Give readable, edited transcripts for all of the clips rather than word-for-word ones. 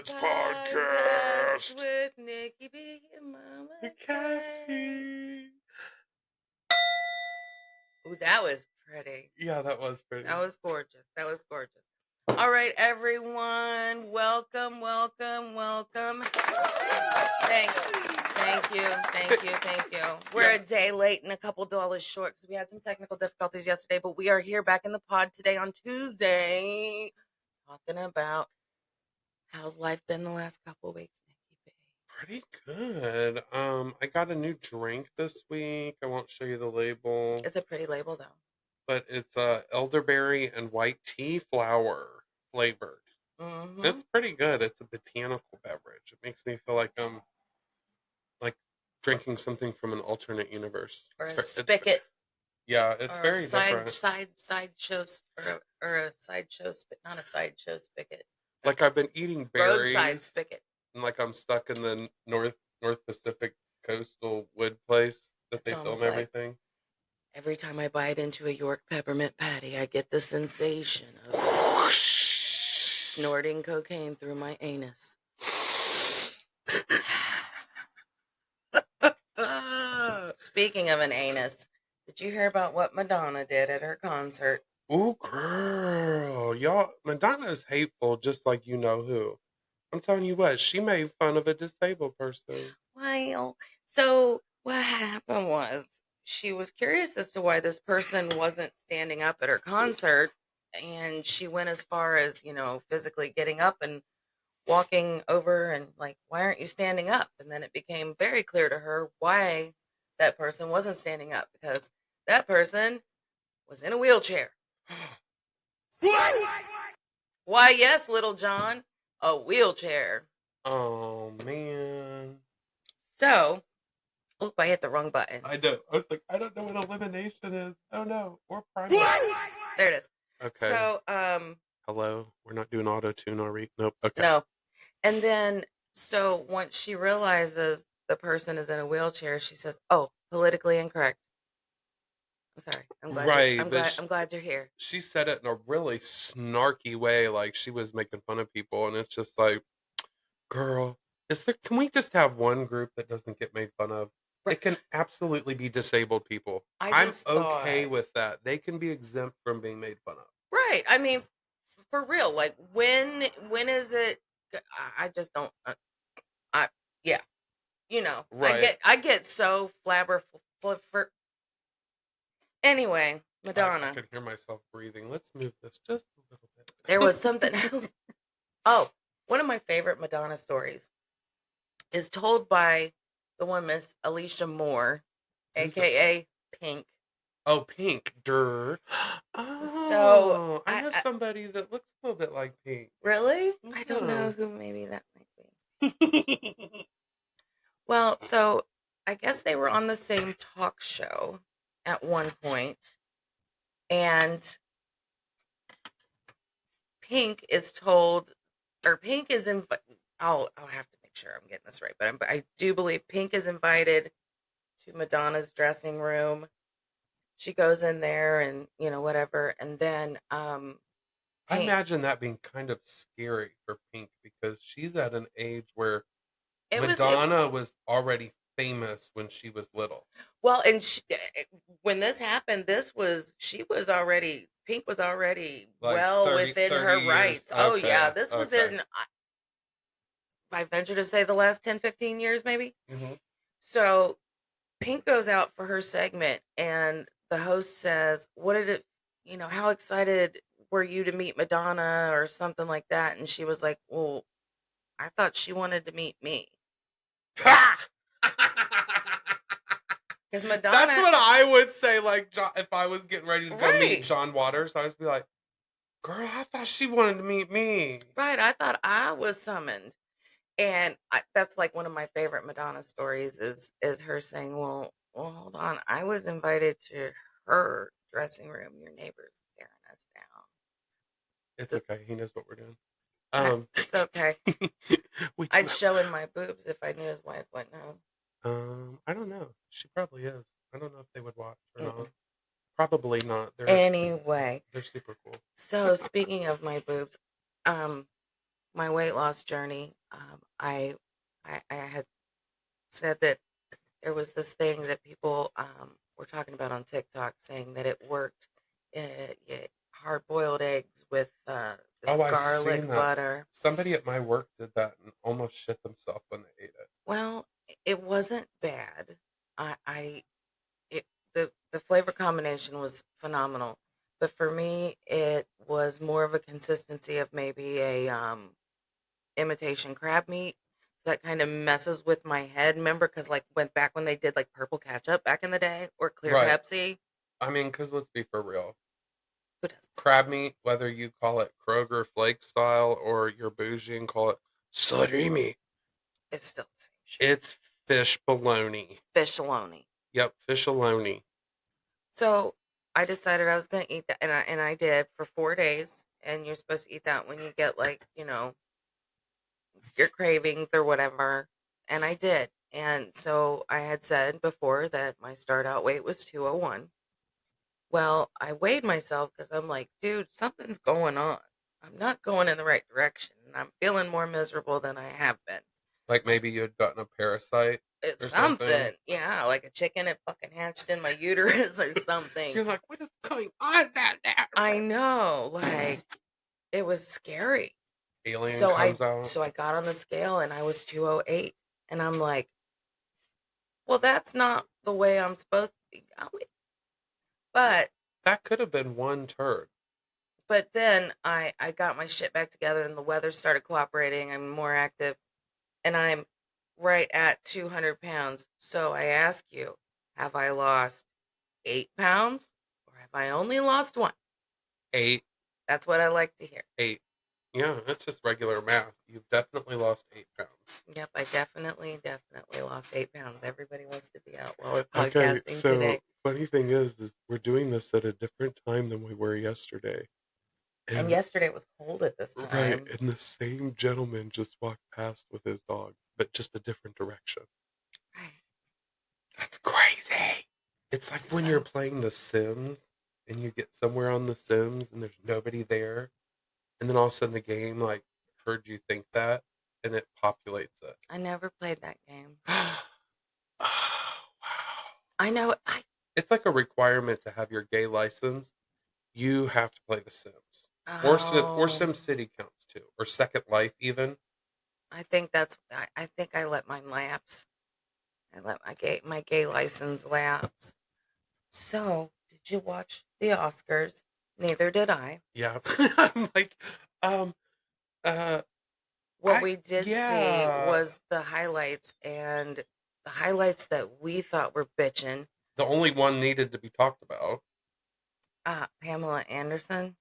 Handouts podcast with Nikki B and Mama Cassie. Ooh, that was pretty. Yeah, that was pretty. That was gorgeous. All right, everyone. Welcome. Thanks. Thank you. We're a day late and a couple dollars short because we had some technical difficulties yesterday, but we are here back in the pod today on Tuesday talking about how's life been the last couple weeks, Nikki B. Pretty good. I got a new drink this week. I won't show you the label. It's a pretty label, though. But it's elderberry and white tea flower flavored. Mm-hmm. It's pretty good. It's a botanical beverage. It makes me feel like I'm drinking something from an alternate universe. Or a spigot. It's or very a different. sideshow or a sideshow not a sideshow spigot. Like I've been eating berries. Roadside spigot. And like I'm stuck in the North Pacific coastal wood place that they film everything. Every time I bite into a York peppermint patty, I get the sensation of snorting cocaine through my anus. Speaking of an anus, did you hear about what Madonna did at her concert? Ooh, girl. Y'all, Madonna is hateful just like you know who. I'm telling you what, she made fun of a disabled person. Well, so what happened was she was curious as to why this person wasn't standing up at her concert, and she went as far as, physically getting up and walking over and like, why aren't you standing up? And then it became very clear to her why that person wasn't standing up, because that person was in a wheelchair. Why, yes, little John, a wheelchair. Oh, man. So, oop, I hit the wrong button. I know. I was like, I don't know what elimination is. Oh, no. Or primary. There it is. Okay. So, hello? We're not doing auto-tune, are we? Nope. Okay. No. And then, so once she realizes the person is in a wheelchair, she says, "Oh, politically incorrect." I'm sorry. I'm glad you're here. She said it in a really snarky way, like she was making fun of people, and it's just like, girl, can we just have one group that doesn't get made fun of? Right. It can absolutely be disabled people. I'm okay with that. They can be exempt from being made fun of. Right. I mean, for real. Like, when is it? I just don't. Yeah. Right. I get so Anyway, Madonna. I can hear myself breathing. Let's move this just a little bit. There was something else. Oh, one of my favorite Madonna stories is told by the one Miss Alicia Moore, a.k.a. Pink. Oh, Pink. Durr. Oh, so I know somebody that looks a little bit like Pink. Really? Mm-hmm. I don't know who maybe that might be. Well, so I guess they were on the same talk show at one point, and Pink is told, or Pink is invited. I'll have to make sure I'm getting this right, but I do believe Pink is invited to Madonna's dressing room. She goes in there and, whatever. And then, I imagine that being kind of scary for Pink, because she's at an age where Madonna was already famous when she was little. Well, and when this happened, Pink was already like within her rights. Okay, oh, yeah. This was in, I venture to say, the last 10, 15 years, maybe. Mm-hmm. So Pink goes out for her segment, and the host says, "What did it, how excited were you to meet Madonna," or something like that? And she was like, "Well, I thought she wanted to meet me." Ha! Because Madonna. That's what I would say. Like, if I was getting ready to go meet John Waters, I would be like, "Girl, I thought she wanted to meet me." Right. I thought I was summoned. And that's like one of my favorite Madonna stories is her saying, well, hold on. I was invited to her dressing room. Your neighbor's staring us down. It's okay. He knows what we're doing. It's okay. I'd show in my boobs if I knew his wife went home. I don't know. She probably is. I don't know if they would watch or not. Probably not. Anyway. They're super cool. So speaking of my boobs, my weight loss journey, I had said that there was this thing that people were talking about on TikTok, saying that it worked. Yeah, hard-boiled eggs with this Oh, I garlic seen that. butter. Somebody at my work did that and almost shit themselves when they ate it. Well, it wasn't bad. I it the flavor combination was phenomenal, but for me, it was more of a consistency of maybe a imitation crab meat. So that kind of messes with my head. Remember, because like when they did like purple ketchup back in the day or clear Right. Pepsi. I mean, because let's be for real. Who does? Crab meat, whether you call it Kroger flake style or you're bougie and call it surimi, It's still the same shit. it's fish bologna. Fish saloni. Yep, fish bologna. So I decided I was going to eat that, and I did for 4 days. And you're supposed to eat that when you get like your cravings or whatever. And I did. And so I had said before that my start out weight was 201. Well, I weighed myself because I'm like, dude, something's going on. I'm not going in the right direction. And I'm feeling more miserable than I have been. Like maybe you had gotten a parasite It's or something. something. Yeah, like a chicken had fucking hatched in my uterus or something. You're like, what is going on down there? I know. Like, it was scary. Alien comes out. So I got on the scale and I was 208. And I'm like, well, that's not the way I'm supposed to be going. But that could have been one turd. But then I got my shit back together and the weather started cooperating. I'm more active and I'm right at 200 pounds. So I ask you, have I lost 8 pounds or have I only lost one? 8. That's what I like to hear. 8. Yeah, that's just regular math. You've definitely lost 8 pounds. Yep, I definitely lost 8 pounds. Everybody wants to be out while we're podcasting today. Funny thing is we're doing this at a different time than we were yesterday. And yesterday it was cold at this time. Right, and the same gentleman just walked past with his dog, but just a different direction. Right. That's crazy. It's like when you're playing The Sims and you get somewhere on The Sims and there's nobody there, and then all of a sudden the game like heard you think that, and it populates it. I never played that game. Oh, wow. I know. It's like a requirement to have your gay license. You have to play The Sims. Oh. Or SimCity counts too. Or Second Life even. I think I let mine lapse. I let my gay license lapse. So, did you watch the Oscars? Neither did I. Yeah. I'm like, what we did see was the highlights, and the highlights that we thought were bitchin'. The only one needed to be talked about. Pamela Anderson.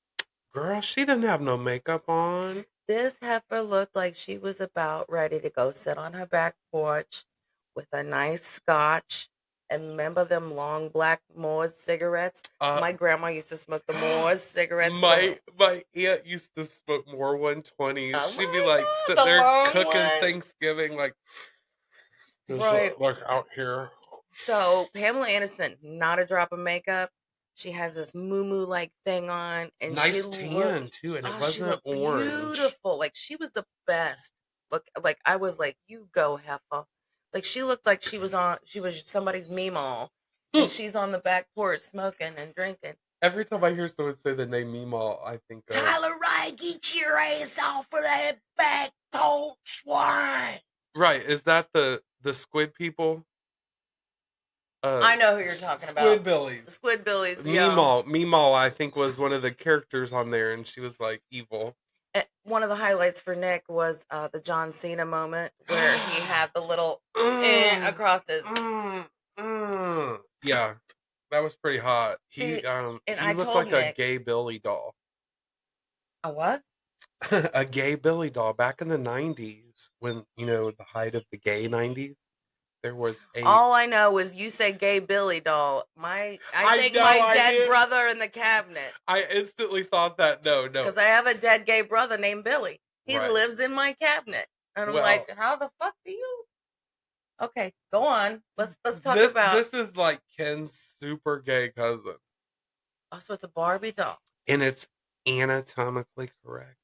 Girl, she didn't have no makeup on. This heifer looked like she was about ready to go sit on her back porch with a nice scotch. And remember them long black Moors cigarettes? My grandma used to smoke the Moors cigarettes. My aunt used to smoke more 120s. Oh She'd be like sitting there cooking Thanksgiving, like, right, like out here. So Pamela Anderson, not a drop of makeup. She has this moo like thing on, and nice tan too, and it wasn't orange. Beautiful, like she was the best. Look, like I was like, you go heifer. Like she looked like she was somebody's meemaw, and she's on the back porch smoking and drinking. Every time I hear someone say the name meemaw, I think of Tyler Wright, get your ass off of that back porch, swine. Right? Is that the squid people? I know who you're talking about. Squidbillies. The Squidbillies. Meemaw, I think, was one of the characters on there, and she was like evil. One of the highlights for Nick was the John Cena moment where he had the little across his. Yeah, that was pretty hot. See, he looked like Nick, a gay Billy doll. A what? A gay Billy doll back in the 90s, when the height of the gay 90s. There was all I know is you say gay Billy doll. I think my dead brother in the cabinet. I instantly thought that no. Because I have a dead gay brother named Billy. He lives in my cabinet. And I'm like, how the fuck do you? Okay, go on. Let's talk about this is like Ken's super gay cousin. Oh, so it's a Barbie doll. And it's anatomically correct.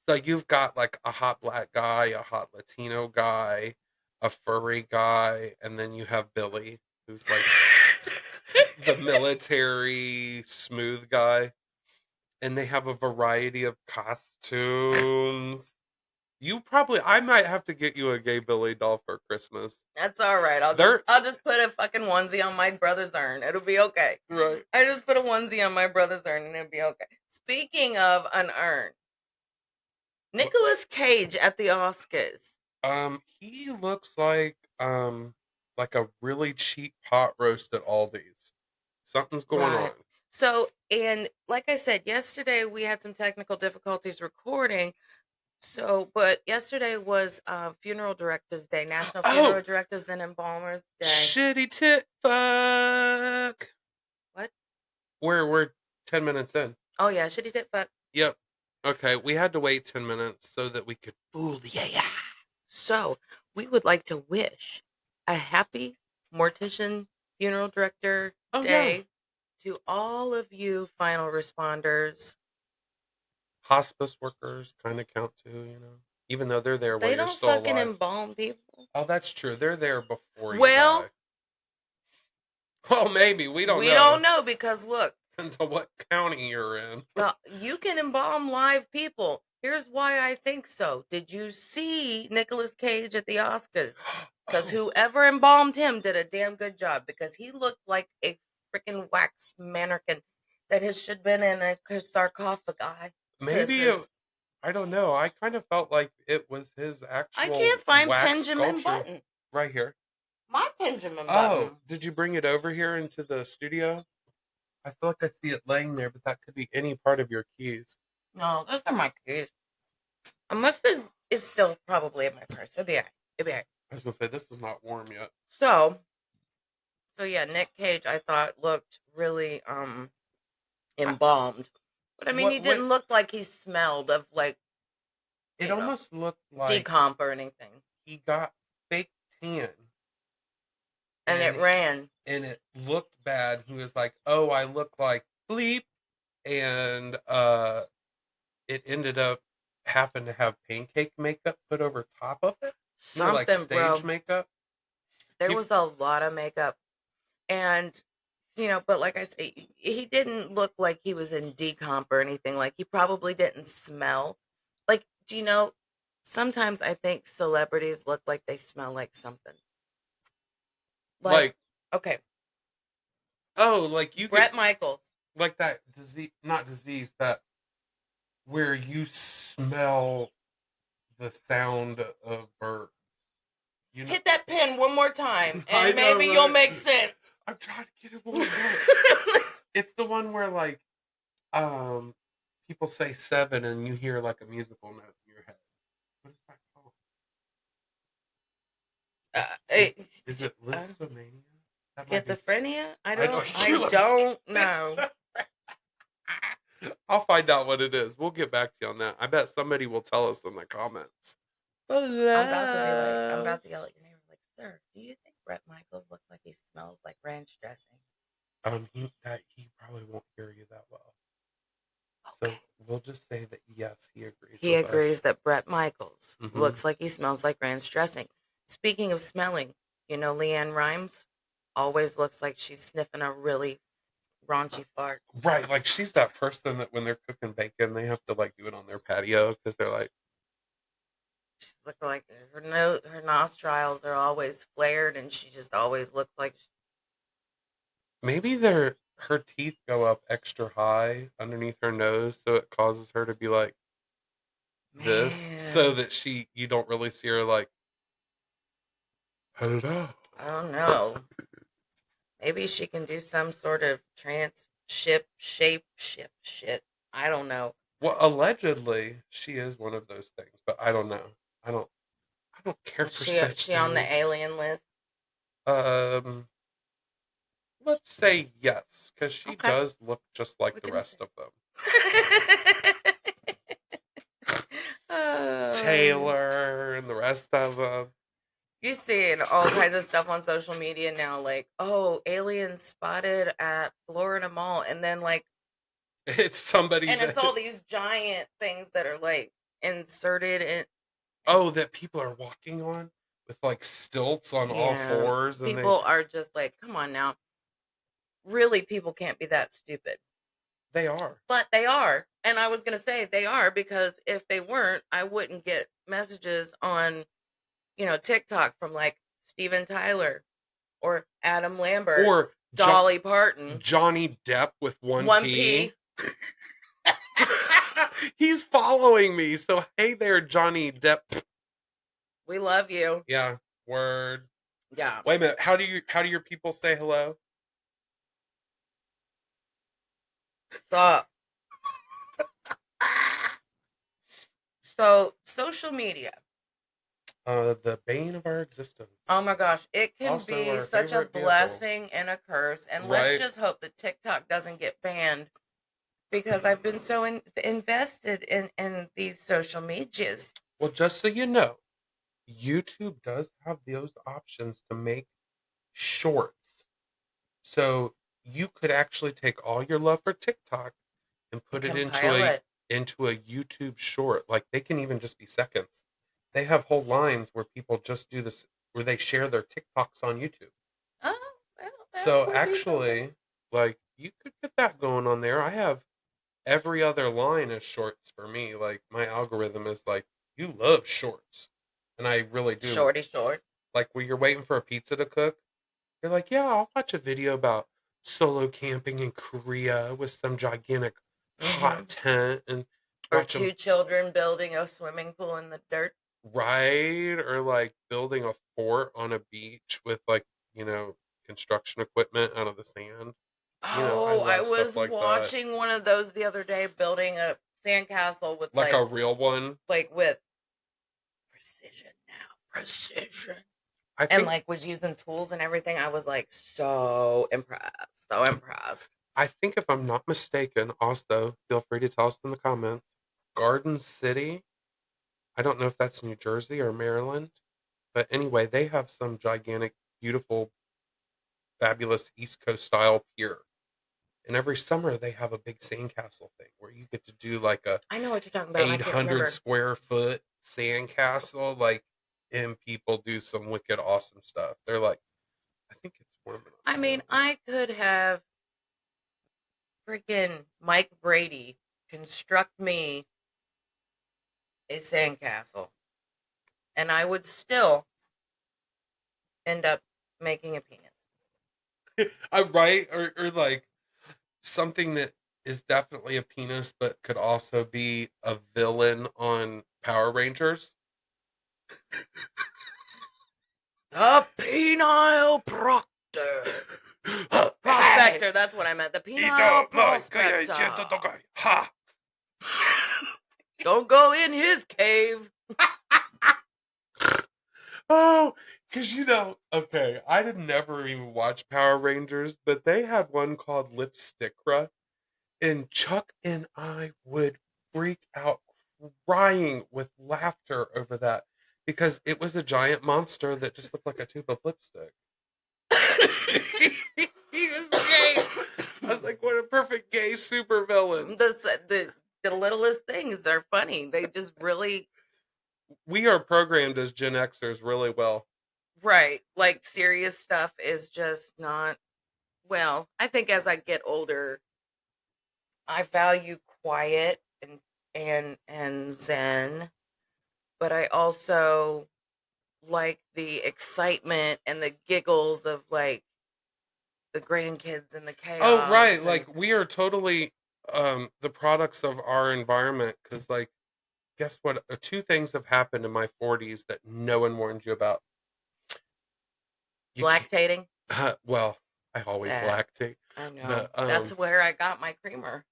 So you've got like a hot black guy, a hot Latino guy, a furry guy, and then you have Billy, who's like the military smooth guy. And they have a variety of costumes. I might have to get you a gay Billy doll for Christmas. That's all right. I'll just put a fucking onesie on my brother's urn. It'll be okay. Right. I just put a onesie on my brother's urn and it'll be okay. Speaking of an urn, Nicolas Cage at the Oscars. He looks like a really cheap pot roast at Aldi's. Something's going on. So, and like I said, yesterday we had some technical difficulties recording. So, but yesterday was Funeral Directors Day, National Funeral Directors and Embalmers Day. Shitty tit fuck. What? We're 10 minutes in. Oh yeah, shitty tit fuck. Yep. Okay, we had to wait 10 minutes so that we could fool the AI. So, we would like to wish a happy Mortician Funeral Director Day to all of you final responders. Hospice workers kind of count too, you know, even though they're there while you're still alive. They don't fucking embalm people. Oh, that's true. They're there before you die. Well, maybe. We don't know. We don't know because look. Depends on what county you're in. You can embalm live people. Here's why I think so. Did you see Nicolas Cage at the Oscars? Because whoever embalmed him did a damn good job because he looked like a freaking wax mannequin that should have been in a sarcophagi. Maybe I don't know. I kind of felt like it was his actual. I can't find wax Benjamin sculpture. Button. Right here. My Benjamin Button. Oh, did you bring it over here into the studio? I feel like I see it laying there, but that could be any part of your keys. No, those are my keys. Unless it's still probably in my purse. It'll be all right. I was gonna say this is not warm yet. So yeah, Nick Cage I thought looked really embalmed. But I mean he didn't look like he smelled of like it almost looked like decomp or anything. He got fake tan. And it ran. And it looked bad. He was like, "Oh, I look like bleep," and it ended up having to have pancake makeup put over top of it. Something, like stage makeup. There was a lot of makeup, and but like I say, he didn't look like he was in decomp or anything. Like he probably didn't smell. Like, do you know? Sometimes I think celebrities look like they smell like something. Like okay. Oh, like you Bret Michaels. Like that disease, not disease, that where you smell the sound of birds. You know? Hit that pen one more time, and maybe you'll make sense. I'm trying to get it one more. It's the one where like, people say 7 and you hear like a musical note in your head. What is that called? Is it listomania? Schizophrenia? I don't know. I'll find out what it is. We'll get back to you on that. I bet somebody will tell us in the comments. I'm about to yell at your neighbor, like, sir, do you think Bret Michaels looks like he smells like ranch dressing? He probably won't hear you that well. Okay. So we'll just say that yes, he agrees. He agrees that Bret Michaels looks like he smells like ranch dressing. Speaking of smelling, LeAnn Rimes always looks like she's sniffing a really raunchy fart. Right, like she's that person that when they're cooking bacon, they have to like do it on their patio because they're like. She looked like her nostrils are always flared, and she just always looks like. Maybe her teeth go up extra high underneath her nose, so it causes her to be like this, so that you don't really see her like. Hello. I don't know. Maybe she can do some sort of shape shit. I don't know. Well, allegedly she is one of those things, but I don't know. I don't care for such things. Is she on the alien list? Let's say yes, because she does look just like the rest of them. Taylor and the rest of them. You're seeing all kinds of stuff on social media now, like, oh, aliens spotted at Florida Mall, and then like it's somebody, and it's all these giant things that are like inserted in. Oh, that people are walking on with like stilts on all fours, and people are just like, come on now. Really, people can't be that stupid. They are. But they are. And I was going to say they are, because if they weren't, I wouldn't get messages on, TikTok from like Steven Tyler or Adam Lambert or Dolly Parton. Johnny Depp with one P. P. He's following me. So hey there, Johnny Depp. We love you. Yeah. Word. Yeah. Wait a minute. How do your people say hello? Stop. So social media. The bane of our existence. Oh my gosh, it can Also be such a blessing and a curse. And let's just hope that TikTok doesn't get banned, because I've been so invested in these social medias. Well, just so you know, YouTube does have those options to make shorts. So you could actually take all your love for TikTok and put it into a YouTube short. Like they can even just be seconds. They have whole lines where people just do this, where they share their TikToks on YouTube. Oh, well, so actually, like you could get that going on there. I have every other line is shorts for me. Like my algorithm is like, you love shorts, and I really do. Shorty short. Like where you're waiting for a pizza to cook, you're like, yeah, I'll watch a video about solo camping in Korea with some gigantic hot tent and or two children building a swimming pool in the dirt. Right, or like building a fort on a beach with like, construction equipment out of the sand. Oh, I was watching one of those the other day, building a sandcastle with like a real one. Like with precision now. Precision. And like was using tools and everything. I was like so impressed. So impressed. I think if I'm not mistaken, also, feel free to tell us in the comments, Garden City, I don't know if that's New Jersey or Maryland, but anyway, they have some gigantic, beautiful, fabulous East Coast style pier. And every summer they have a big sandcastle thing where you get to do like a I know what you're talking about. 800 square foot sandcastle, like, and people do some wicked awesome stuff. They're like, I think it's warm enough. I mean, I could have freaking Mike Brady construct me a sandcastle, and I would still end up making a penis. Right? Or like something that is definitely a penis, but could also be a villain on Power Rangers. A penile proctor. Prospector, that's what I meant. The penile prospector. Ha! Don't go in his cave. Oh, because okay, I did never even watch Power Rangers, but they had one called Lipstickra, and Chuck and I would freak out crying with laughter over that because it was a giant monster that just looked like a tube of lipstick. He was gay. I was like, what a perfect gay supervillain. The littlest things are funny. They just really. We are programmed as Gen Xers really well. Right. Like serious stuff is just not. Well, I think as I get older, I value quiet and zen, but I also like the excitement and the giggles of like the grandkids and the chaos. Oh, right. Like we are totally the products of our environment, because like guess what? Two things have happened in my 40s that no one warned you about. Lactating? Well, I always lactate. I know. That's where I got my creamer.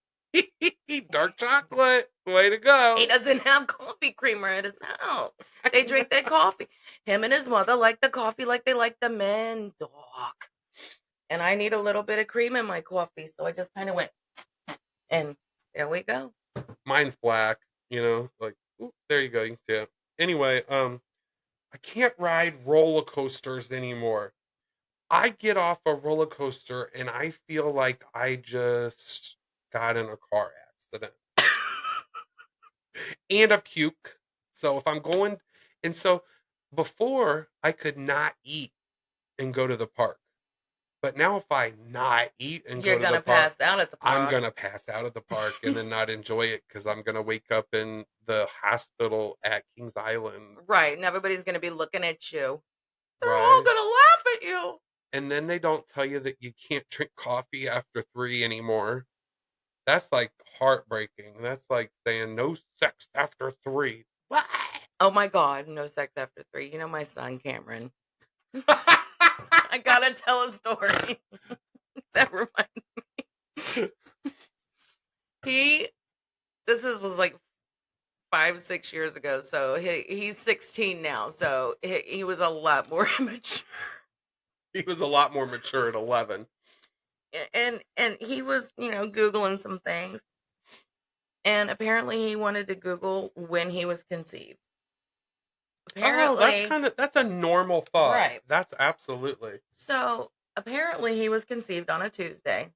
Dark chocolate. Way to go. He doesn't have coffee creamer at his house. They drink that coffee. Him and his mother like the coffee like they like the men dog. And I need a little bit of cream in my coffee, so I just kind of went, and there we go. Mine's black, like, ooh, there you go. You can see it. Anyway, I can't ride roller coasters anymore. I get off a roller coaster and I feel like I just got in a car accident. and a puke. So if I'm going, and so before I could not eat and go to the park. But now if I not eat and You're go to the gonna park, pass out at the I'm park. gonna pass out at the park and then not enjoy it because I'm gonna wake up in the hospital at Kings Island. Right, and everybody's gonna be looking at you. They're all Right. gonna laugh at you. And then they don't tell you that you can't drink coffee after 3 anymore. That's like heartbreaking. That's like saying no sex after 3. What? Oh my God, no sex after 3. You know my son Cameron. I gotta tell a story. That reminds me. Was like 5-6 years ago, so he's 16 now, so he was a lot more immature. He was a lot more mature at 11. And he was, Googling some things. And apparently he wanted to Google when he was conceived. Oh, Apparently, that's a normal thought. right. That's absolutely. So apparently he was conceived on a Tuesday.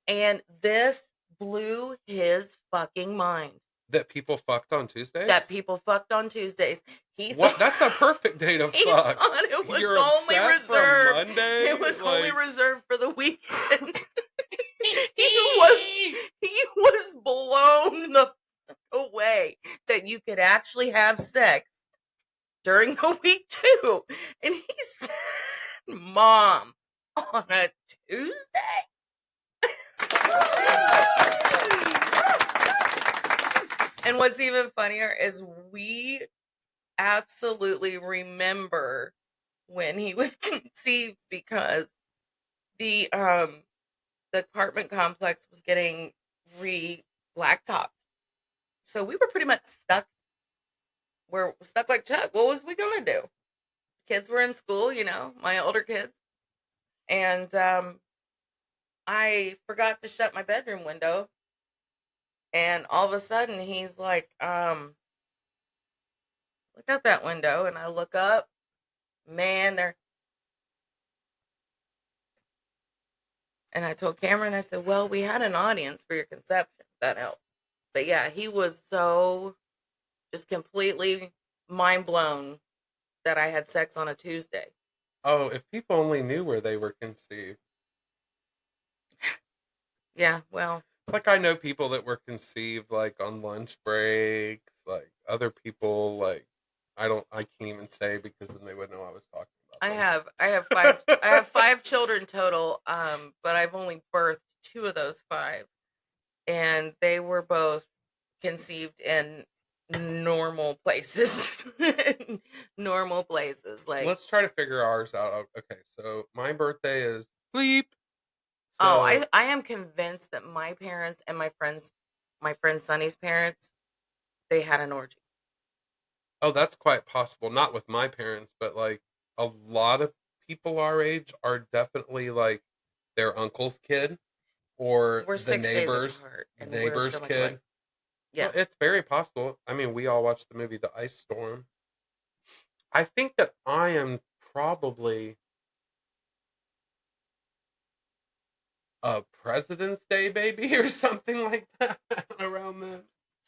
And this blew his fucking mind. That people fucked on Tuesdays? That people fucked on Tuesdays. What? That's a perfect day to He fuck. thought it was You're only upset from reserved. Monday? It was only Like, reserved for the weekend. he was blown the fuck away that you could actually have sex during the week too. And he said, "Mom, on a Tuesday?" And what's even funnier is we absolutely remember when he was conceived because the apartment complex was getting blacktopped. So we were pretty much stuck. We're stuck like Chuck. What was we gonna do? Kids were in school, my older kids. And I forgot to shut my bedroom window. And all of a sudden he's like, look out that window. And I look up, man, there. And I told Cameron, I said, well, we had an audience for your conception. That helped. But yeah, he was so just completely mind blown that I had sex on a Tuesday. oh, if people only knew where they were conceived. Yeah, well. Like, I know people that were conceived, like, on lunch breaks, like, other people, like, I can't even say because then they would know I was talking I about have I have 5 children total, but I've only birthed 2 of those 5. And they were both conceived in normal places. Normal places. Like, Let's try to figure ours out. Okay, so my birthday is bleep. oh, So, I am convinced that my parents and my friend Sonny's parents, they had an orgy. oh, that's quite possible. Not with my parents, but like a lot of people our age are definitely like their uncle's kid or We're the 6 days apart, and we're neighbor's so much alike. kid. Well, Yeah. it's very possible. I mean, we all watched the movie The Ice Storm. I think that I am probably a President's Day baby or something like that around then.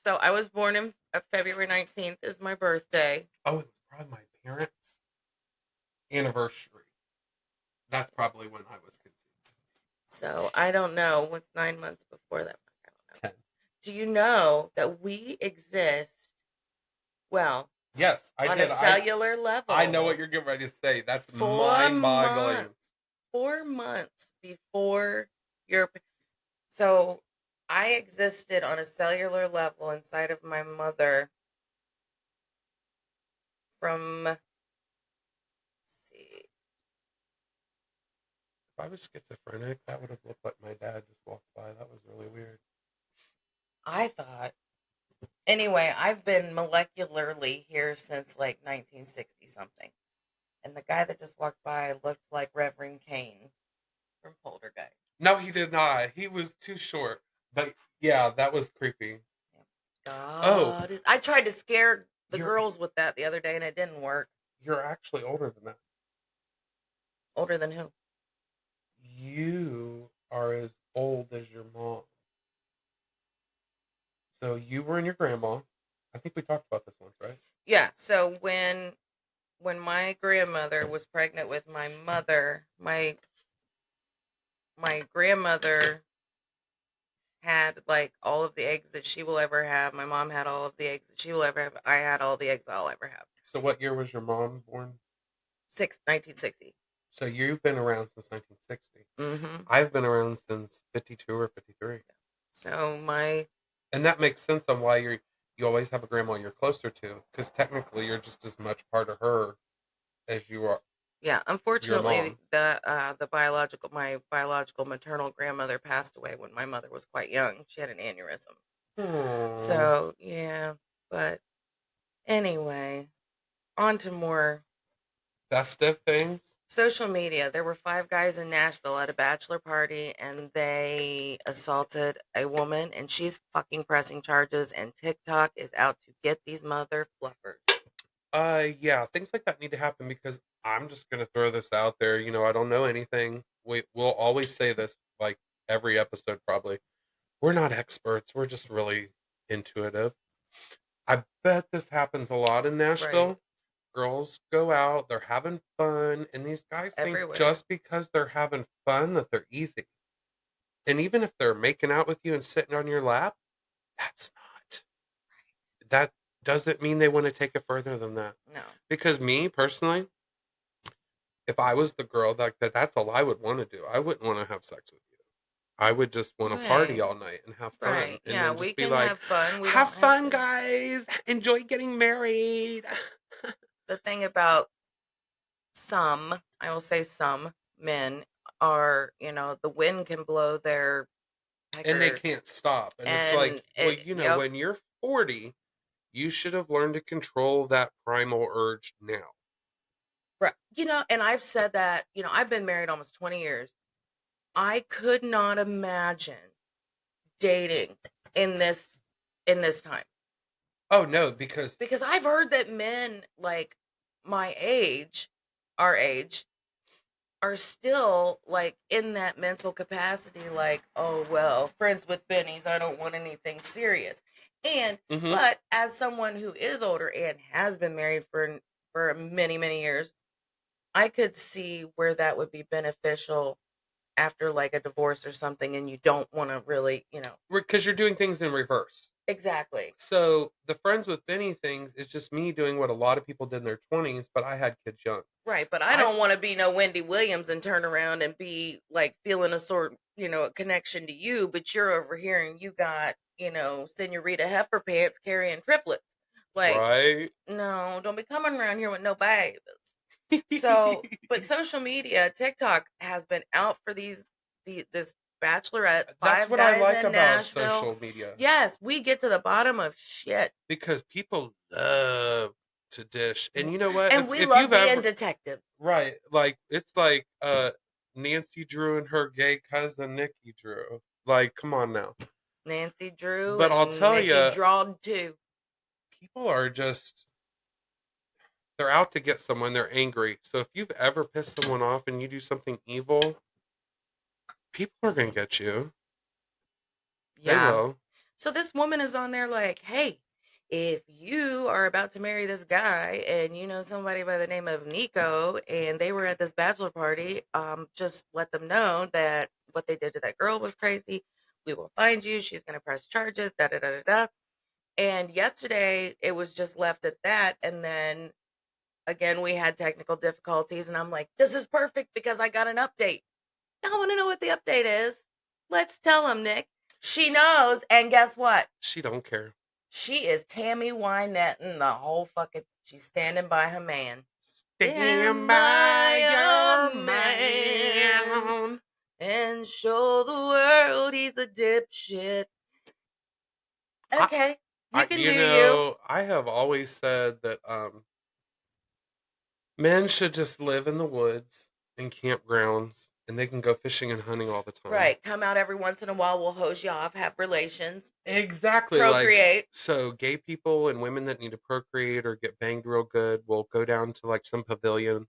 So I was born in February 19th is my birthday. Oh, it was probably my parents' anniversary. That's probably when I was conceived. So I don't know what's 9 months before that. I don't know. 10. Do you know that we exist? Well, Yes, I on did. a cellular level. I know what you're getting ready to say. That's 4 mind-boggling. months. 4 months before your. So I existed on a cellular level inside of my mother from. Let's see. If I was schizophrenic, that would have looked like my dad just walked by. That was really weird. I thought. Anyway, I've been molecularly here since like 1960 something. And the guy that just walked by looked like Reverend Kane from Poltergeist. No, he did not. He was too short. But yeah, that was creepy. God is. I tried to scare the You're- girls with that the other day and it didn't work. You're actually older than that. Older than who? You are as old as your mom. So you were in your grandma. I think we talked about this once, right? Yeah. So when my grandmother was pregnant with my mother, my grandmother had like all of the eggs that she will ever have. My mom had all of the eggs that she will ever have. I had all the eggs I'll ever have. So what year was your mom born? 1960. So you've been around since 1960. Mm-hmm. I've been around since 52 or 53. So my And that makes sense on why you always have a grandma you're closer to, because technically you're just as much part of her as you are yeah, your unfortunately mom. the biological my biological maternal grandmother passed away when my mother was quite young. She had an aneurysm. Hmm. So yeah, but anyway, on to more Festive things. social media. There were 5 guys in Nashville at a bachelor party and they assaulted a woman and she's fucking pressing charges and TikTok is out to get these mother fluffers. Yeah, things like that need to happen because I'm just gonna throw this out there. I don't know anything. We'll always say this, like every episode, probably. We're not experts. We're just really intuitive. I bet this happens a lot in Right. Nashville. Girls go out, they're having fun, and these guys think Everywhere. just because they're having fun that they're easy. And even if they're making out with you and sitting on your lap, that's not. That doesn't mean they want to take it further than that. No. Because me personally, if I was the girl that's all I would want to do. I wouldn't want to have sex with you. I would just want to party Right. all night and have fun Right. and Yeah, then we just be can like, have fun. We have don't have fun, to. guys. Enjoy getting married. The thing about some, I will say some men are, the wind can blow their And they pecker can't stop. And it's like, and well, yep. when you're 40, you should have learned to control that primal urge now. Right. And I've said that, I've been married almost 20 years. I could not imagine dating in this time. Oh no, because Because I've heard that men like my age, our age, are still like in that mental capacity like, oh well, friends with bennies, I don't want anything serious. And mm-hmm. but as someone who is older and has been married for many many years, I could see where that would be beneficial after like a divorce or something and you don't want to really, Because you're doing things in reverse. exactly. So the friends with Benny things is just me doing what a lot of people did in their 20s, but I had kids young. Right, but I I don't want to be no Wendy Williams and turn around and be like feeling a sort, a connection to you, but you're over here and you got, Senorita Heifer Pants carrying triplets. Like, right. no, don't be coming around here with no babies. So, but social media, TikTok has been out for this bachelorette, That's five what I guys like in about Nashville. social media. Yes, we get to the bottom of shit. Because people love to dish. And you know what? And we If love you've being ever detectives. right, like it's like Nancy Drew and her gay cousin Nikki Drew. Like, come on now. Nancy Drew But I'll and tell Nikki you, Drawed too. people are just they're out to get someone, they're angry. So if you've ever pissed someone off and you do something evil, people are gonna get you. They Yeah. will. So this woman is on there like, hey, if you are about to marry this guy and you know somebody by the name of Nico and they were at this bachelor party, just let them know that what they did to that girl was crazy. We will find you. She's gonna press charges, da da da da da. And yesterday it was just left at that. And then again we had technical difficulties and I'm like, this is perfect because I got an update. I want to know what the update is. Let's tell him, Nick. She knows, and guess what? She don't care. She is Tammy Wynetting the whole fucking. She's standing by her man. Stand by your Man man. and show the world he's a dipshit. I, Okay, you can do you. I have always said that men should just live in the woods and campgrounds and they can go fishing and hunting all the time. Right, come out every once in a while. We'll hose you off, have relations, Exactly. Like, procreate. so gay people and women that need to procreate or get banged real good will go down to like some pavilion.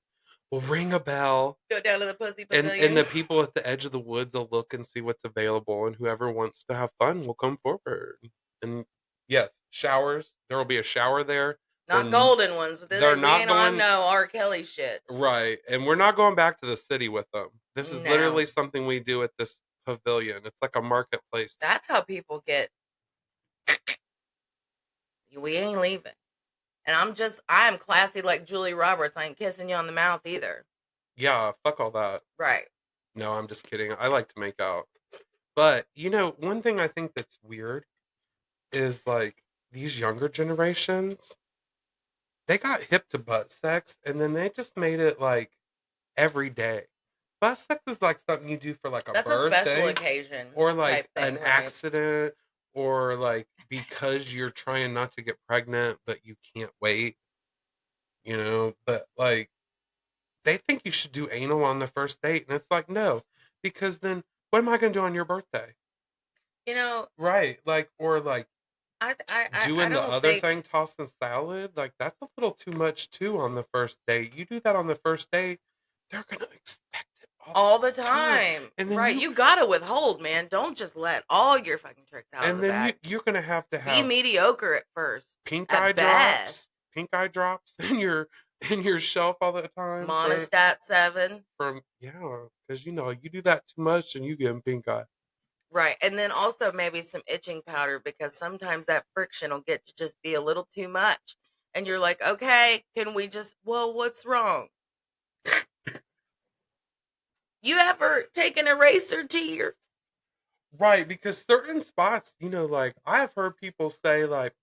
We'll ring a bell. Go down to the pussy And pavilion. the people at the edge of the woods will look and see what's available, and whoever wants to have fun will come forward. And yes, showers. There will be a shower there. Not golden ones. They're We not ain't on going no R. Kelly shit. right, and we're not going back to the city with them. This is No. literally something we do at this pavilion. It's like a marketplace. That's how people get. We ain't leaving. And I'm classy like Julie Roberts. I ain't kissing you on the mouth either. Yeah, fuck all that. Right. No, I'm just kidding. I like to make out. But, one thing I think that's weird is like these younger generations, they got hip to butt sex and then they just made it like every day. Butt sex is like something you do for like a That's birthday, a special occasion or like type thing, an accident, or like because you're trying not to get pregnant but you can't wait, but like they think you should do anal on the first date and it's like no, because then what am I going to do on your birthday? Right, like, or like I doing the don't other think. thing, tossing salad, like that's a little too much too on the first date. You do that on the first date, they're gonna expect it All the time. and then Right. You gotta withhold, man. Don't just let all your fucking tricks out of the bag. you're gonna have to Be have mediocre at first. pink eye At drops, best. in your shelf all the time. Monostat 7. Because you do that too much and you get pink eye. Right. And then also maybe some itching powder because sometimes that friction will get to just be a little too much. And you're like, okay, can we what's wrong? You ever take an eraser to your. Right, because certain spots, like I've heard people say like,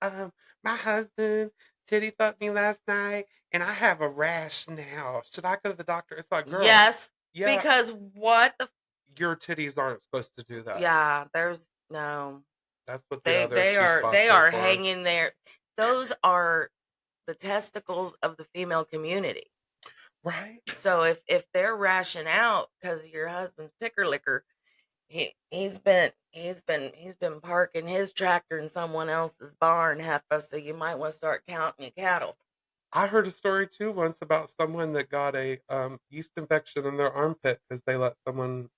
my husband titty fucked me last night and I have a rash now. Should I go to the doctor? It's like, girl, Yes. yeah, Because what the. your titties aren't supposed to do that. Yeah, there's no. That's what They are hanging there. Those are the testicles of the female community. Right. So if they're rashing out because your husband's picker liquor, he's been parking his tractor in someone else's barn, Heffa. So you might want to start counting your cattle. I heard a story too once about someone that got a yeast infection in their armpit because they let someone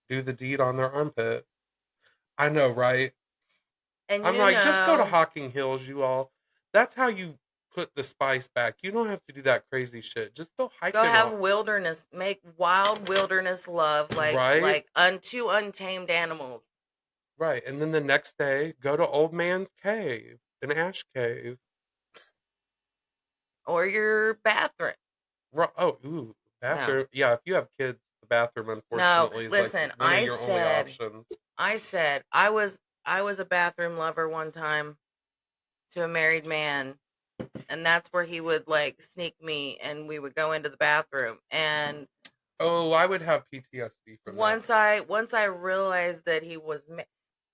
do the deed on their armpit. I know, right? And I'm like, just go to Hocking Hills, you all. That's how you put the spice back. You don't have to do that crazy shit. Just go hiking. Go have wilderness, make wild wilderness love, like unto untamed animals. Right, and then the next day, go to Old Man's Cave, an ash cave, or your bathroom. Oh, ooh, bathroom. No. Yeah, if you have kids, the bathroom unfortunately is listen, like one of your only options. I said I was a bathroom lover one time to a married man, and that's where he would like sneak me and we would go into the bathroom. And I would have PTSD from once that. Once I realized that he was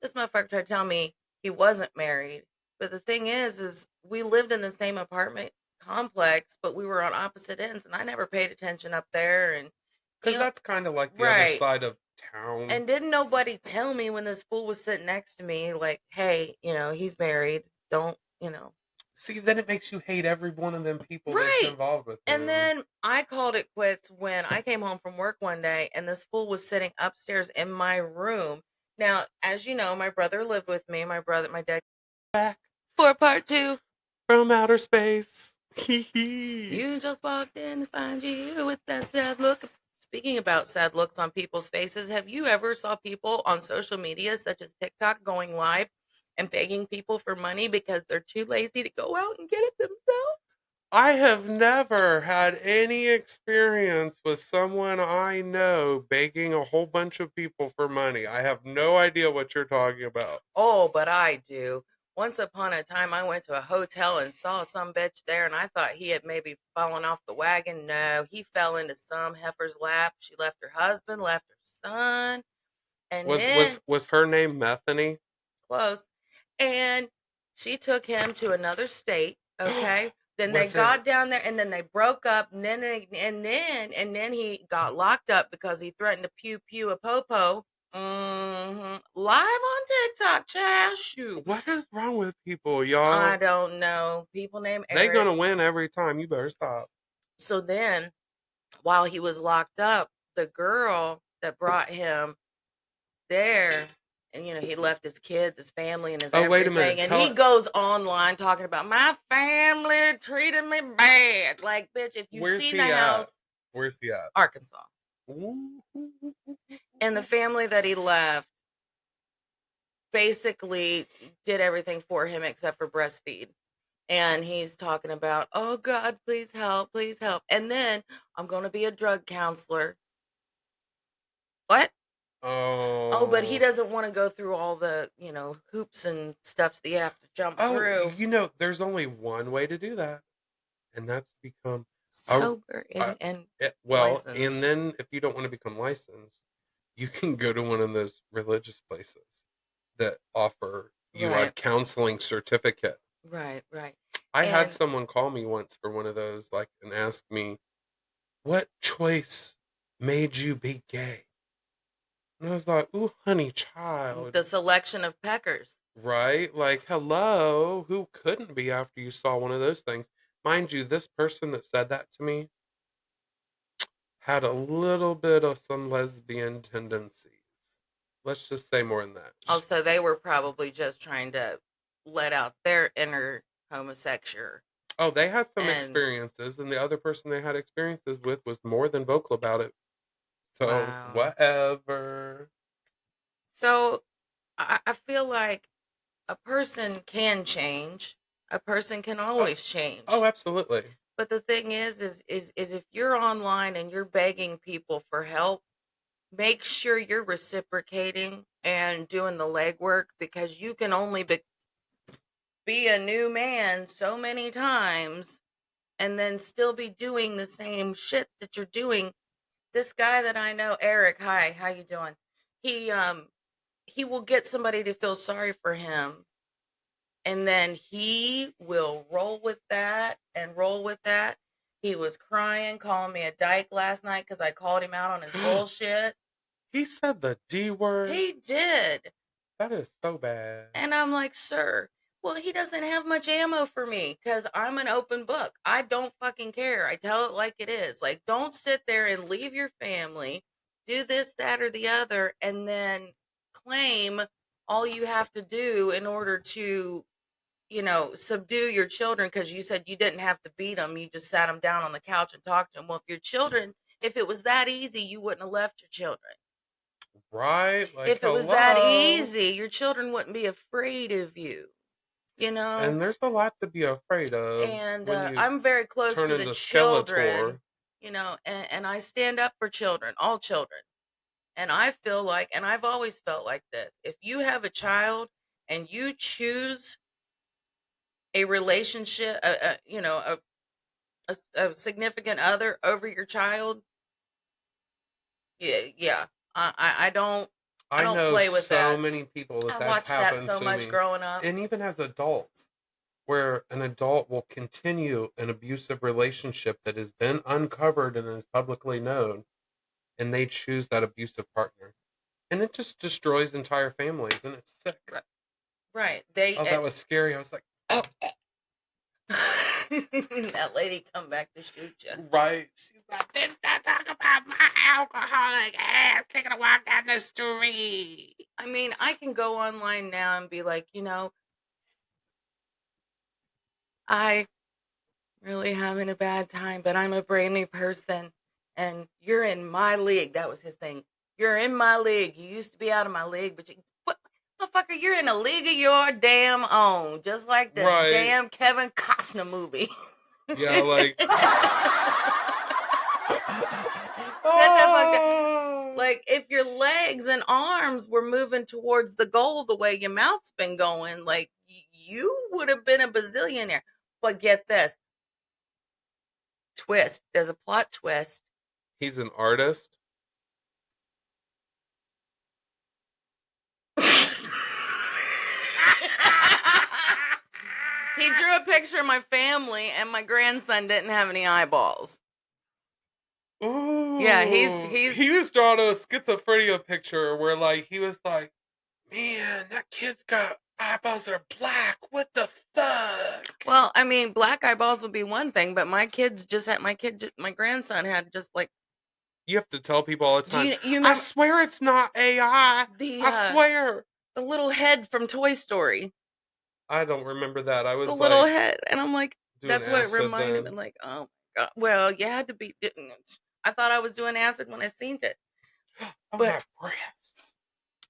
this motherfucker tried to tell me he wasn't married, but the thing is we lived in the same apartment complex, but we were on opposite ends, and I never paid attention up there. And because that's kind of like the other side of town. And didn't nobody tell me when this fool was sitting next to me, like, hey, he's married. Don't. See, then it makes you hate every one of them people that's involved with him. And then I called it quits when I came home from work one day and this fool was sitting upstairs in my room. Now, as you know, my brother lived with me. My dad back for part 2 from outer space. You just walked in to find you with that sad look. Speaking about sad looks on people's faces, have you ever saw people on social media such as TikTok going live and begging people for money because they're too lazy to go out and get it themselves? I have never had any experience with someone I know begging a whole bunch of people for money. I have no idea what you're talking about. Oh, but I do. Once upon a time, I went to a hotel and saw some bitch there, and I thought he had maybe fallen off the wagon. No, he fell into some heifer's lap. She left her husband, left her son, and was her name Methany? Close. And she took him to another state. Okay. Then they got down there, and then they broke up, and then he got locked up because he threatened to pew pew a popo. Live on TikTok, Chash. What is wrong with people, y'all? I don't know. People named Eric. They're gonna win every time. You better stop. So then, while he was locked up, the girl that brought him there And, he left his kids, his family, and his Oh, wait a everything. minute. And he goes online talking about, my family treated me bad. Like, bitch, if you've Where's seen he the at? house. Where's he at? Arkansas. Ooh. And the family that he left basically did everything for him except for breastfeed. And he's talking about, oh, God, please help, please help. And then I'm going to be a drug counselor. What? Oh, but he doesn't want to go through all the, hoops and stuff that you have to jump through. There's only one way to do that, and that's to become sober and licensed. licensed. And then if you don't want to become licensed, you can go to one of those religious places that offer you a counseling certificate. Right. I had someone call me once for one of those, and ask me, what choice made you be gay? And I was like, ooh, honey child. The selection of peckers. Right? Like, hello, who couldn't be after you saw one of those things? Mind you, this person that said that to me had a little bit of some lesbian tendencies. Let's just say more than that. Oh, so they were probably just trying to let out their inner homosexual. Oh, they had some experiences, and the other person they had experiences with was more than vocal about it. So, whatever. So, I feel like a person can change. A person can always change. Oh, absolutely. But the thing is if you're online and you're begging people for help, make sure you're reciprocating and doing the legwork, because you can only be a new man so many times and then still be doing the same shit that you're doing. This guy that I know, Eric, hi, how you doing? He will get somebody to feel sorry for him, and then he will roll with that and roll with that. He was crying, calling me a dyke last night because I called him out on his bullshit. He said the D word. He did. That is so bad. And I'm like, sir, well, he doesn't have much ammo for me because I'm an open book. I don't fucking care. I tell it like it is. Like, don't sit there and leave your family, do this, that, or the other, and then claim all you have to do in order to, subdue your children because you said you didn't have to beat them. You just sat them down on the couch and talked to them. Well, if it was that easy, you wouldn't have left your children. Right? Like, if it was that easy, your children wouldn't be afraid of you. And there's a lot to be afraid of. And I'm very close to the children, and I stand up for children, all children. And I feel like, and I've always felt like this, if you have a child and you choose a relationship, a significant other over your child, yeah, I don't play with that. I know so many people that's watched happened that so to much me. Growing up. And even as adults, where an adult will continue an abusive relationship that has been uncovered and is publicly known, and they choose that abusive partner. And it just destroys entire families, and it's sick. Right. That was scary. I was like, oh. That lady come back to shoot you. Right. She's like, let's not talk about my alcoholic ass taking a walk down the street. I mean, I can go online now and be like, I really having a bad time, but I'm a brand new person and you're in my league. That was his thing. You're in my league. You used to be out of my league, but what, motherfucker, you're in a league of your damn own. Just like the damn Kevin Costner movie. Yeah, like said that fucker. Like, if your legs and arms were moving towards the goal the way your mouth's been going, like, you would have been a bazillionaire. But get this. Twist. There's a plot twist. He's an artist. He drew a picture of my family, and my grandson didn't have any eyeballs. Ooh. Yeah, he was drawing a schizophrenia picture where, like, he was like, man, that kid's got eyeballs that are black. What the fuck? Well, I mean, black eyeballs would be one thing, but my grandson had just like. You have to tell people all the time. I swear it's not AI. I swear. The little head from Toy Story. I don't remember that. I was the little head, and I'm like, that's what it reminded me. Then. Like, oh my god. Well, you had to be. I thought I was doing acid when I seen it. Oh, my breasts.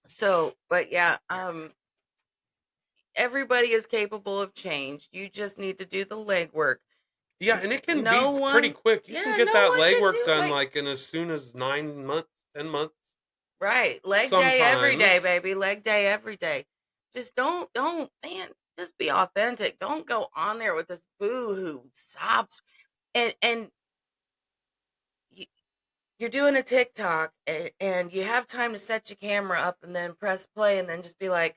So, but yeah, everybody is capable of change. You just need to do the legwork. Yeah, and it can be pretty quick. You can get that legwork done like in as soon as 9 months, 10 months. Right. Leg day every day, baby. Leg day every day. Just don't, man, just be authentic. Don't go on there with this boo-hoo sobs. And you're doing a TikTok and you have time to set your camera up and then press play and then just be like,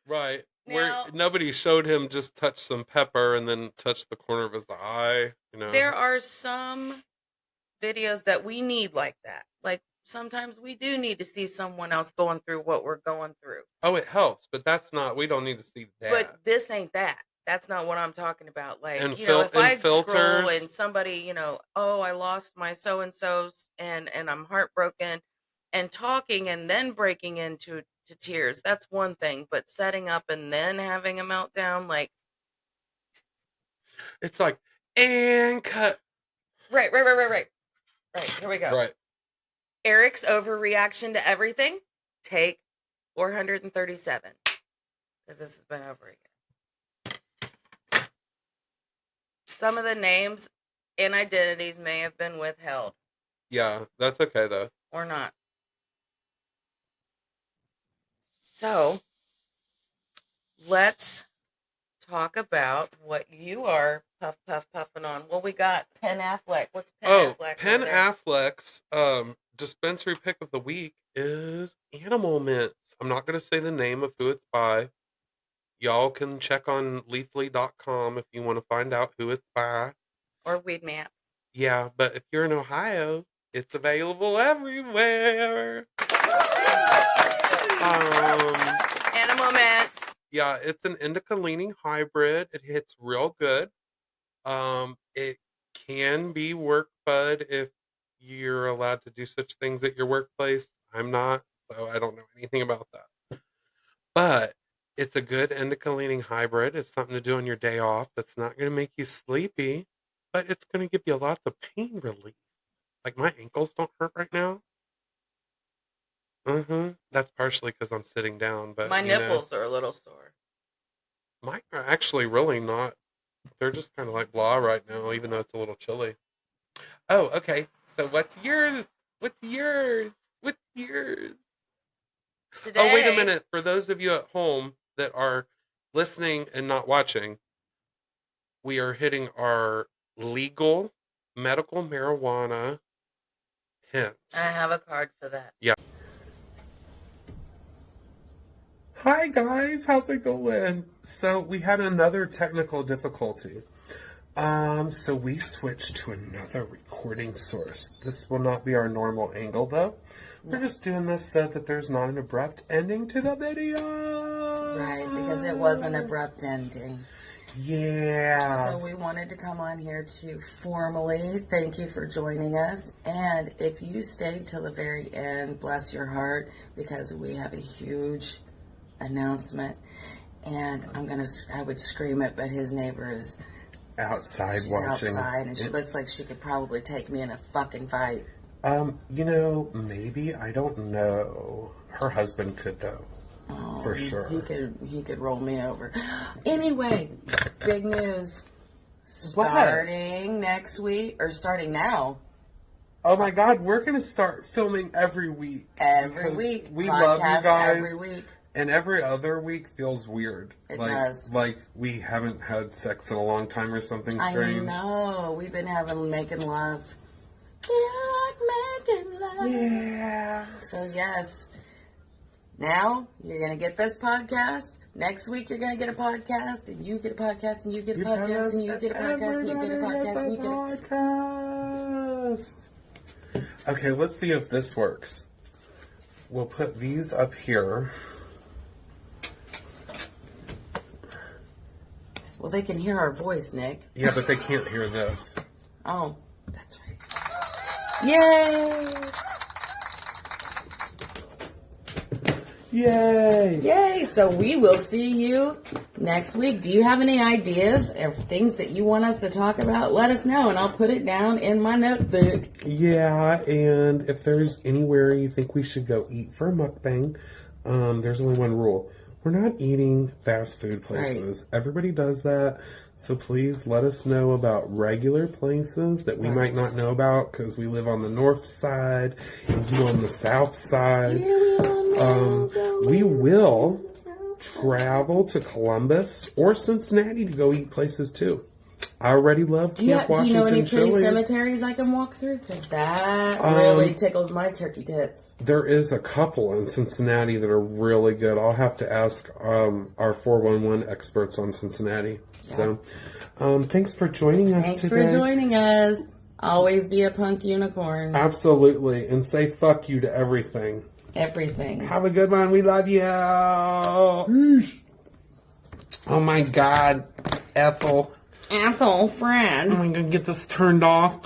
right. Now, where nobody showed him just touch some pepper and then touch the corner of his eye, you know. There are some videos that we need like that. Like sometimes we do need to see someone else going through what we're going through. Oh, it helps, but that's not, we don't need to see that. But this ain't that. That's not what I'm talking about. Like, and if I scroll and somebody, oh, I lost my so-and-so's and I'm heartbroken and talking and then breaking into tears, that's one thing. But setting up and then having a meltdown, like. It's like, and cut. Right. Right, here we go. Right. Eric's overreaction to everything. Take 437. Because this has been over again. Some of the names and identities may have been withheld. Yeah, that's okay though. Or not. So, let's talk about what you are puffing on. Well, we got Penn Affleck. What's Penn Affleck? Penn Affleck's dispensary pick of the week is Animal Mints. I'm not going to say the name of who it's by. Y'all can check on leafly.com if you want to find out who it's by. Or Weed Map. Yeah, but if you're in Ohio, it's available everywhere. Animal Mints. Yeah, it's an indica-leaning hybrid. It hits real good. It can be work bud if you're allowed to do such things at your workplace. I'm not, so I don't know anything about that. But it's a good indica-leaning hybrid. It's something to do on your day off that's not going to make you sleepy, but it's going to give you lots of pain relief. Like my ankles don't hurt right now. That's partially because I'm sitting down, but my nipples are a little sore. Mine are actually really not. They're just kind of like blah right now, even though it's a little chilly. Oh, okay. So what's yours? What's yours? What's yours? Today. Oh, wait a minute. For those of you at home that are listening and not watching, we are hitting our legal medical marijuana hints. I have a card for that. Yeah. Hi guys, how's it going? So we had another technical difficulty. So we switched to another recording source. This will not be our normal angle though. We're just doing this so that there's not an abrupt ending to the video. Right, because it was an abrupt ending. Yeah. So we wanted to come on here to formally thank you for joining us. And if you stayed till the very end, bless your heart, because we have a huge announcement. And I would scream it, but his neighbor is outside she's watching. Outside, and she looks like she could probably take me in a fucking fight. Maybe, I don't know. Her husband could though. Oh, for sure. He could roll me over. Anyway, big news. Starting next week, or starting now. Oh my God, we're going to start filming every week. Every week. We love you guys. Every week. And every other week feels weird. It does. Like we haven't had sex in a long time or something strange. I know. We've been making love. Making love. Yeah. So yes. Now you're gonna get this podcast. Next week you're gonna get a podcast, and you get a podcast, and you get a podcast, and you get a podcast, and you get a podcast, and you get a podcast. Okay, let's see if this works. We'll put these up here. Well, they can hear our voice, Nick. Yeah, but they can't hear this. Oh, that's right. Yay! Yay! Yay! So we will see you next week. Do you have any ideas or things that you want us to talk about? Let us know, and I'll put it down in my notebook. Yeah, and if there's anywhere you think we should go eat for a mukbang, there's only one rule. We're not eating fast food places. Right. Everybody does that. So please let us know about regular places that we might not know about because we live on the north side and you on the south side. We will travel to Columbus or Cincinnati to go eat places too. I already love Camp Washington. Do you know any pretty cemeteries I can walk through? Because that really tickles my turkey tits. There is a couple in Cincinnati that are really good. I'll have to ask our 411 experts on Cincinnati. Yeah. So, thanks for joining us today. Thanks for joining us. Always be a punk unicorn. Absolutely. And say fuck you to everything. Everything. Have a good one. We love you. Peace. Oh my God. Ethel, friend. I'm going to get this turned off.